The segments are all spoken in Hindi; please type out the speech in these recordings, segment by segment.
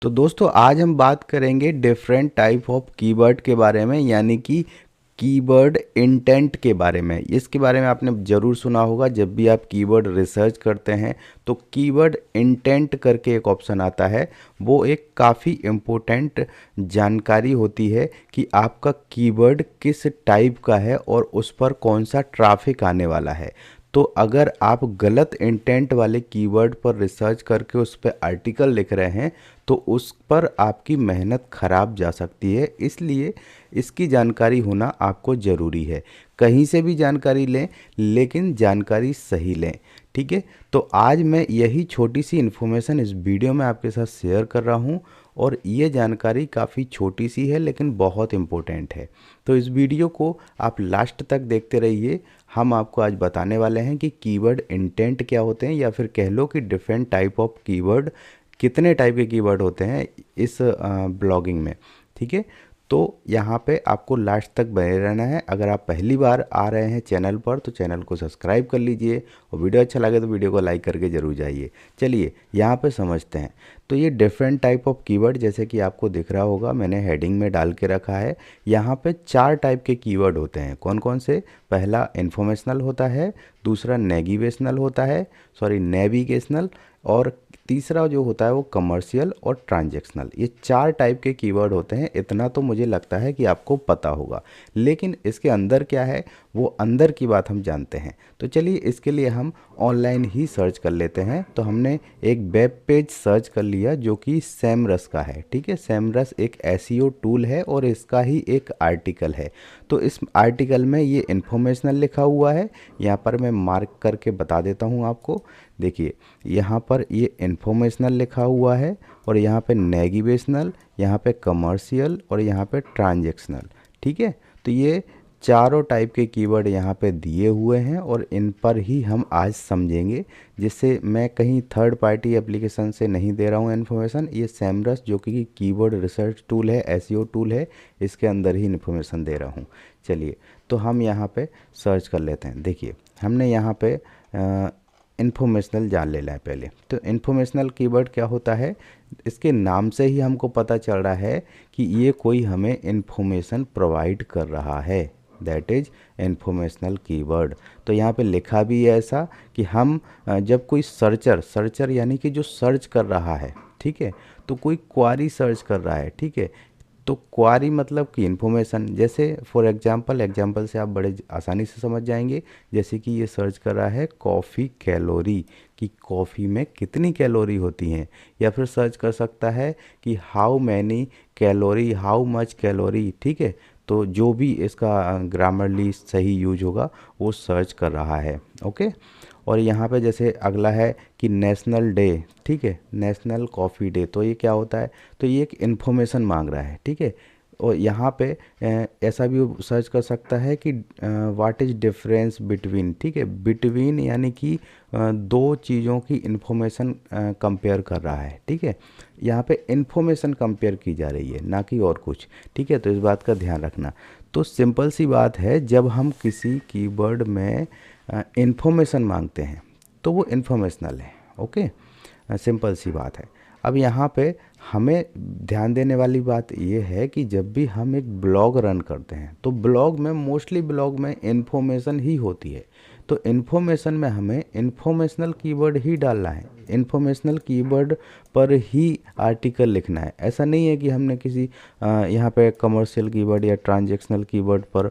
तो दोस्तों आज हम बात करेंगे डिफरेंट टाइप ऑफ कीवर्ड के बारे में, यानी कि कीवर्ड इंटेंट के बारे में। इसके बारे में आपने ज़रूर सुना होगा। जब भी आप कीवर्ड रिसर्च करते हैं तो कीवर्ड इंटेंट करके एक ऑप्शन आता है। वो एक काफ़ी इम्पोर्टेंट जानकारी होती है कि आपका कीवर्ड किस टाइप का है और उस पर कौन सा ट्रैफिक आने वाला है। तो अगर आप गलत इंटेंट वाले कीवर्ड पर रिसर्च करके उस पर आर्टिकल लिख रहे हैं तो उस पर आपकी मेहनत खराब जा सकती है। इसलिए इसकी जानकारी होना आपको ज़रूरी है। कहीं से भी जानकारी लें, लेकिन जानकारी सही लें। ठीक है, तो आज मैं यही छोटी सी इन्फॉर्मेशन इस वीडियो में आपके साथ शेयर कर रहा हूँ और ये जानकारी काफ़ी छोटी सी है लेकिन बहुत इम्पोर्टेंट है। तो इस वीडियो को आप लास्ट तक देखते रहिए। हम आपको आज बताने वाले हैं कि कीवर्ड इंटेंट क्या होते हैं, या फिर कह लो कि डिफरेंट टाइप ऑफ कीवर्ड, कितने टाइप के कीवर्ड होते हैं इस ब्लॉगिंग में। ठीक है, तो यहाँ पे आपको लास्ट तक बने रहना है। अगर आप पहली बार आ रहे हैं चैनल पर तो चैनल को सब्सक्राइब कर लीजिए और वीडियो अच्छा लगे तो वीडियो को लाइक करके ज़रूर जाइए। चलिए यहाँ पे समझते हैं। तो ये डिफरेंट टाइप ऑफ कीवर्ड, जैसे कि आपको दिख रहा होगा, मैंने हेडिंग में डाल के रखा है। यहाँ पे 4 टाइप के कीवर्ड होते हैं। कौन कौन से? पहला इन्फॉर्मेशनल होता है, दूसरा नेविगेशनल होता है, नेविगेशनल, और तीसरा जो होता है वो कमर्शियल और ट्रांजैक्शनल। ये 4 टाइप के कीवर्ड होते हैं। इतना तो मुझे लगता है कि आपको पता होगा, लेकिन इसके अंदर क्या है वो अंदर की बात हम जानते हैं। तो चलिए इसके लिए हम ऑनलाइन ही सर्च कर लेते हैं। तो हमने एक वेब पेज सर्च कर लिया जो कि सेमरस का है। ठीक है, सेमरस एक एसईओ टूल है और इसका ही एक आर्टिकल है। तो इस आर्टिकल में ये इन्फॉर्मेशनल लिखा हुआ है। यहाँ पर मैं मार्क करके बता देता हूँ आपको। देखिए यहाँ पर ये इन्फॉर्मेशनल लिखा हुआ है और यहाँ पे नेविगेशनल, यहाँ पे कमर्शियल और यहाँ पे ट्रांजैक्शनल। ठीक है, तो ये चारों टाइप के कीवर्ड यहाँ पे दिए हुए हैं और इन पर ही हम आज समझेंगे, जिससे मैं कहीं थर्ड पार्टी एप्लीकेशन से नहीं दे रहा हूँ इन्फॉर्मेशन। ये सेमरस जो कि कीवर्ड रिसर्च टूल है, एसईओ टूल है, इसके अंदर ही इन्फॉर्मेशन दे रहा हूँ। चलिए तो हम यहाँ पे सर्च कर लेते हैं। देखिए हमने यहाँ पे इन्फॉर्मेशनल जान लेना है पहले। तो इन्फॉर्मेशनल कीवर्ड क्या होता है? इसके नाम से ही हमको पता चल रहा है कि ये कोई हमें इन्फॉर्मेशन प्रोवाइड कर रहा है। That is informational keyword. तो यहाँ पे लिखा भी है ऐसा कि हम जब कोई सर्चर यानी कि जो सर्च कर रहा है, ठीक है, तो कोई क्वारी सर्च कर रहा है, ठीक है, तो क्वारी मतलब कि इन्फॉर्मेशन। जैसे फॉर एग्जांपल से आप बड़े आसानी से समझ जाएंगे। जैसे कि ये सर्च कर रहा है कॉफ़ी कैलोरी, कि कॉफ़ी में कितनी कैलोरी होती हैं। या फिर सर्च कर सकता है कि how many calorie, how much calorie. ठीक है, तो जो भी इसका ग्रामरली सही यूज होगा वो सर्च कर रहा है। ओके, और यहाँ पे जैसे अगला है कि नेशनल डे, ठीक है, नेशनल कॉफ़ी डे। तो ये क्या होता है? तो ये एक इन्फॉर्मेशन मांग रहा है। ठीक है, और यहाँ पे ऐसा भी वो सर्च कर सकता है कि व्हाट इज़ डिफरेंस बिटवीन। ठीक है, बिटवीन यानी कि दो चीज़ों की इन्फॉर्मेशन कंपेयर कर रहा है। ठीक है, यहाँ पे इन्फॉर्मेशन कंपेयर की जा रही है, ना कि और कुछ। ठीक है, तो इस बात का ध्यान रखना। तो सिंपल सी बात है, जब हम किसी कीवर्ड में इन्फॉर्मेशन मांगते हैं तो वो इन्फॉर्मेशनल है। ओके, सिंपल सी बात है। अब यहाँ पे हमें ध्यान देने वाली बात ये है कि जब भी हम एक ब्लॉग रन करते हैं तो ब्लॉग में मोस्टली ब्लॉग में इन्फॉर्मेशन ही होती है। तो इन्फॉर्मेशन में हमें इन्फॉर्मेशनल कीवर्ड ही डालना है, इन्फॉर्मेशनल कीवर्ड पर ही आर्टिकल लिखना है। ऐसा नहीं है कि हमने किसी यहाँ पे कमर्शियल कीवर्ड या ट्रांजैक्शनल कीवर्ड पर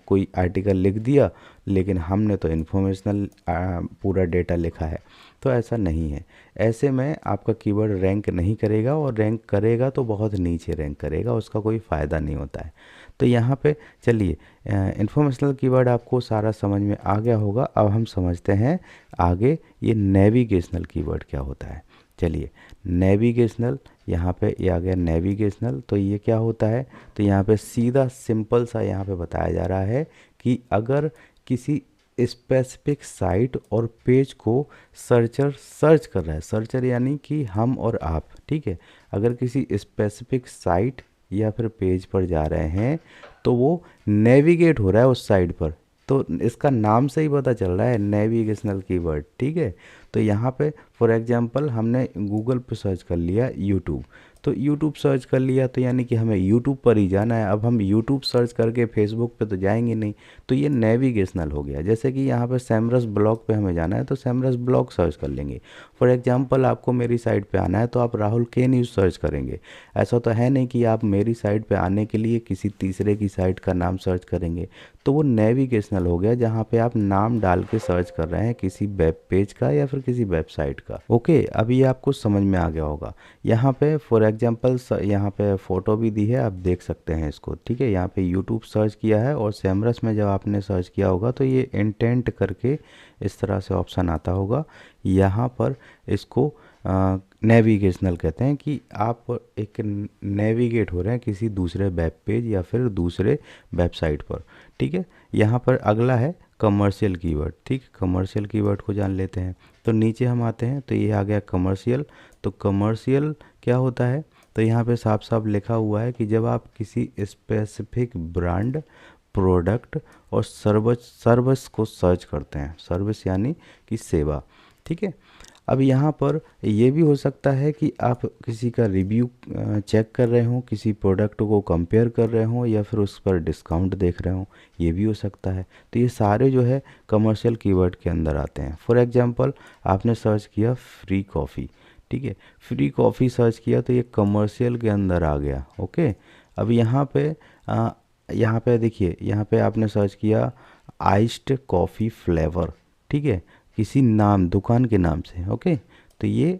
कोई आर्टिकल लिख दिया, लेकिन हमने तो इन्फॉर्मेशनल पूरा डेटा लिखा है। तो ऐसा नहीं है। ऐसे में आपका कीवर्ड रैंक नहीं करेगा, और रैंक करेगा तो बहुत नीचे रैंक करेगा, उसका कोई फ़ायदा नहीं होता है। तो यहाँ पे चलिए इन्फॉर्मेशनल कीवर्ड आपको सारा समझ में आ गया होगा। अब हम समझते हैं आगे ये नेविगेशनल कीवर्ड क्या होता है। चलिए नेविगेशनल, यहाँ पे ये आ गया नेविगेशनल। तो ये क्या होता है? तो यहाँ पे सीधा सिंपल सा यहाँ पे बताया जा रहा है कि अगर किसी स्पेसिफिक साइट और पेज को सर्चर सर्च कर रहा है, सर्चर यानी कि हम और आप, ठीक है, अगर किसी स्पेसिफिक साइट या फिर पेज पर जा रहे हैं तो वो नेविगेट हो रहा है उस साइट पर। तो इसका नाम से ही पता चल रहा है नेविगेशनल कीवर्ड। ठीक है, तो यहाँ पे फॉर एग्जांपल हमने गूगल पे सर्च कर लिया यूट्यूब, तो यूट्यूब सर्च कर लिया तो यानी कि हमें यूट्यूब पर ही जाना है। अब हम यूट्यूब सर्च करके फेसबुक पे तो जाएंगे नहीं, तो ये नेविगेशनल हो गया। जैसे कि यहाँ पे सैमरस ब्लॉग पे हमें जाना है तो सैमरस ब्लॉग सर्च कर लेंगे। फॉर एग्जांपल आपको मेरी साइट पे आना है तो आप राहुल के न्यूज़ सर्च करेंगे। ऐसा तो है नहीं कि आप मेरी साइट पे आने के लिए किसी तीसरे की साइट का नाम सर्च करेंगे। तो वो नेविगेशनल हो गया, जहाँ पे आप नाम डाल के सर्च कर रहे हैं किसी वेब पेज का या फिर किसी वेबसाइट का। ओके, अभी आपको समझ में आ गया होगा। यहाँ पे फॉर एग्जांपल यहाँ पे फ़ोटो भी दी है, आप देख सकते हैं इसको। ठीक है, यहाँ पे यूट्यूब सर्च किया है और सैमरस में जब आपने सर्च किया होगा तो ये इंटेंट करके इस तरह से ऑप्शन आता होगा। यहाँ पर इसको नेविगेशनल कहते हैं कि आप एक नेविगेट हो रहे हैं किसी दूसरे वेब पेज या फिर दूसरे वेबसाइट पर। ठीक है, यहाँ पर अगला है कमर्शियल कीवर्ड। ठीक, कमर्शियल कीवर्ड को जान लेते हैं। तो नीचे हम आते हैं तो ये आ गया कमर्शियल। तो कमर्शियल क्या होता है, तो यहाँ पे साफ साफ लिखा हुआ है कि जब आप किसी स्पेसिफिक ब्रांड, प्रोडक्ट और सर्विस को सर्च करते हैं। सर्विस यानी कि सेवा। ठीक है, अब यहाँ पर ये भी हो सकता है कि आप किसी का रिव्यू चेक कर रहे हो, किसी प्रोडक्ट को कंपेयर कर रहे हो या फिर उस पर डिस्काउंट देख रहे हो, ये भी हो सकता है। तो ये सारे जो है कमर्शियल कीवर्ड के अंदर आते हैं। फॉर एग्जांपल आपने सर्च किया फ्री कॉफ़ी। ठीक है, फ्री कॉफ़ी सर्च किया तो ये कमर्शियल के अंदर आ गया। ओके, अब यहाँ पे देखिए, यहाँ पे आपने सर्च किया आइस्ड कॉफ़ी फ्लेवर। ठीक है, किसी नाम, दुकान के नाम से। ओके, तो ये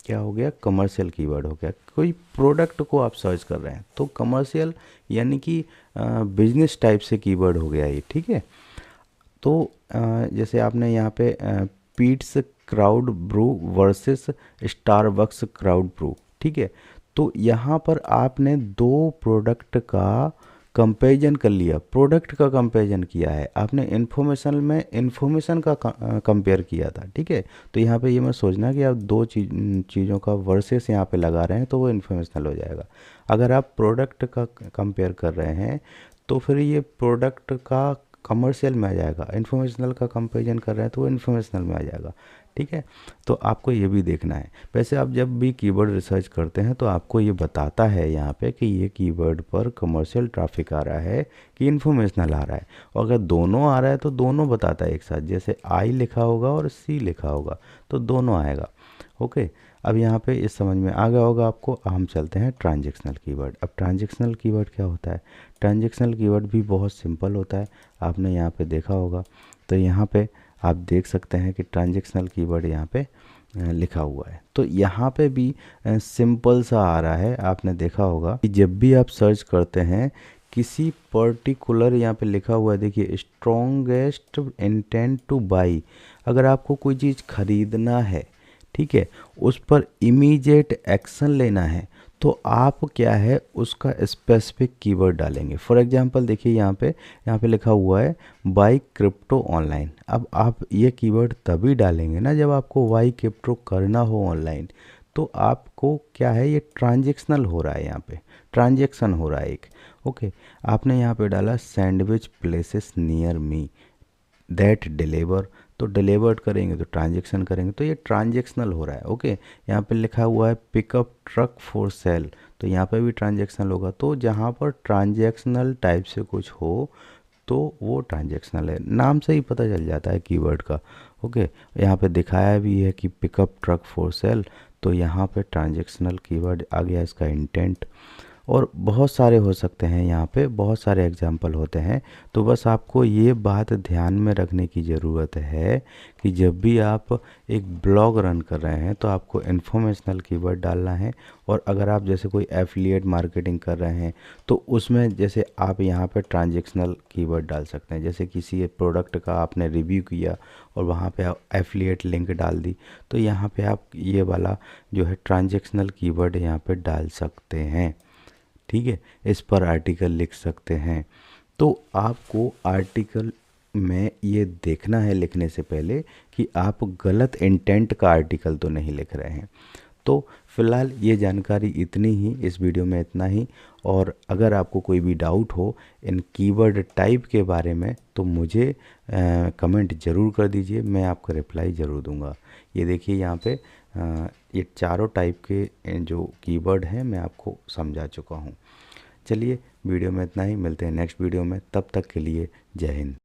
क्या हो गया, कमर्शियल कीवर्ड हो गया। कोई प्रोडक्ट को आप सर्च कर रहे हैं तो कमर्शियल यानी कि बिजनेस टाइप से कीवर्ड हो गया ये। ठीक है, तो जैसे आपने यहाँ पे Peet's cold brew versus Starbucks cold brew. ठीक है, तो यहाँ पर आपने दो प्रोडक्ट का कंपैरिजन कर लिया। प्रोडक्ट का कंपैरिजन किया है आपने, इन्फॉर्मेशन में इन्फॉर्मेशन का कंपेयर किया था। ठीक है, तो यहाँ पे ये मत सोचना कि आप दो चीज़ों का वर्सेस यहाँ पे लगा रहे हैं तो वो इन्फॉर्मेशनल हो जाएगा। अगर आप प्रोडक्ट का कंपेयर कर रहे हैं तो फिर ये प्रोडक्ट का कमर्शियल में आ जाएगा। इन्फॉर्मेशनल का कंपैरिजन कर रहे हैं तो वो इन्फॉर्मेशनल में आ जाएगा। ठीक है, तो आपको ये भी देखना है। वैसे आप जब भी कीवर्ड रिसर्च करते हैं तो आपको ये बताता है यहाँ पे कि ये कीवर्ड पर कमर्शियल ट्रैफिक आ रहा है कि इन्फॉर्मेशनल आ रहा है। और अगर दोनों आ रहा है तो दोनों बताता है एक साथ। जैसे आई लिखा होगा और सी लिखा होगा तो दोनों आएगा। ओके, अब यहाँ पे इस समझ में आ गया होगा आपको। अब हम चलते हैं ट्रांजेक्शनल कीवर्ड। अब ट्रांजेक्शनल कीवर्ड क्या होता है, ट्रांजेक्शनल कीवर्ड भी बहुत सिंपल होता है। आपने यहाँ पे देखा होगा, तो यहाँ पे आप देख सकते हैं कि ट्रांजेक्शनल कीवर्ड यहाँ पे लिखा हुआ है। तो यहाँ पे भी सिंपल सा आ रहा है। आपने देखा होगा कि जब भी आप सर्च करते हैं किसी पर्टिकुलर, यहाँ पे लिखा हुआ है देखिए, स्ट्रॉन्गेस्ट इंटेंट टू बाई। अगर आपको कोई चीज़ खरीदना है, ठीक है, उस पर इमीडिएट एक्शन लेना है, तो आप क्या है उसका स्पेसिफिक कीवर्ड डालेंगे। फॉर एग्जांपल देखिए, यहाँ पे लिखा हुआ है बाई क्रिप्टो ऑनलाइन। अब आप ये कीवर्ड तभी डालेंगे ना जब आपको बाई क्रिप्टो करना हो ऑनलाइन। तो आपको क्या है, ये ट्रांजेक्शनल हो रहा है, यहाँ पे ट्रांजेक्शन हो रहा है एक। ओके, आपने यहाँ पे डाला sandwich places near me that deliver, तो डिलीवर्ड करेंगे तो ट्रांजेक्शन करेंगे, तो ये ट्रांजेक्शनल हो रहा है। ओके, यहाँ पे लिखा हुआ है पिकअप ट्रक फॉर सेल, तो यहाँ पे भी ट्रांजेक्शनल होगा। तो जहाँ पर ट्रांजेक्शनल टाइप से कुछ हो तो वो ट्रांजेक्शनल है, नाम से ही पता चल जाता है कीवर्ड का। ओके, यहाँ पे दिखाया भी है कि पिकअप ट्रक फॉर सेल, तो यहाँ पे ट्रांजेक्शनल कीवर्ड आ गया, इसका इंटेंट। और बहुत सारे हो सकते हैं, यहाँ पे बहुत सारे एग्जाम्पल होते हैं। तो बस आपको ये बात ध्यान में रखने की ज़रूरत है कि जब भी आप एक ब्लॉग रन कर रहे हैं तो आपको इन्फॉर्मेशनल कीवर्ड डालना है। और अगर आप जैसे कोई एफिलिएट मार्केटिंग कर रहे हैं तो उसमें जैसे आप यहाँ पे ट्रांजेक्शनल कीवर्ड डाल सकते हैं। जैसे किसी प्रोडक्ट का आपने रिव्यू किया और वहाँ पे आप एफिलिएट लिंक डाल दी, तो यहाँ पे आप ये वाला जो है ट्रांजेक्शनल कीवर्ड यहाँ पे डाल सकते हैं। ठीक है, इस पर आर्टिकल लिख सकते हैं। तो आपको आर्टिकल में ये देखना है लिखने से पहले कि आप गलत इंटेंट का आर्टिकल तो नहीं लिख रहे हैं। तो फ़िलहाल ये जानकारी इतनी ही, इस वीडियो में इतना ही। और अगर आपको कोई भी डाउट हो इन कीवर्ड टाइप के बारे में तो मुझे कमेंट ज़रूर कर दीजिए, मैं आपको रिप्लाई ज़रूर दूंगा। ये देखिए यहाँ पे ये चारों टाइप के जो कीवर्ड हैं मैं आपको समझा चुका हूँ। चलिए वीडियो में इतना ही, मिलते हैं नेक्स्ट वीडियो में, तब तक के लिए जय हिंद।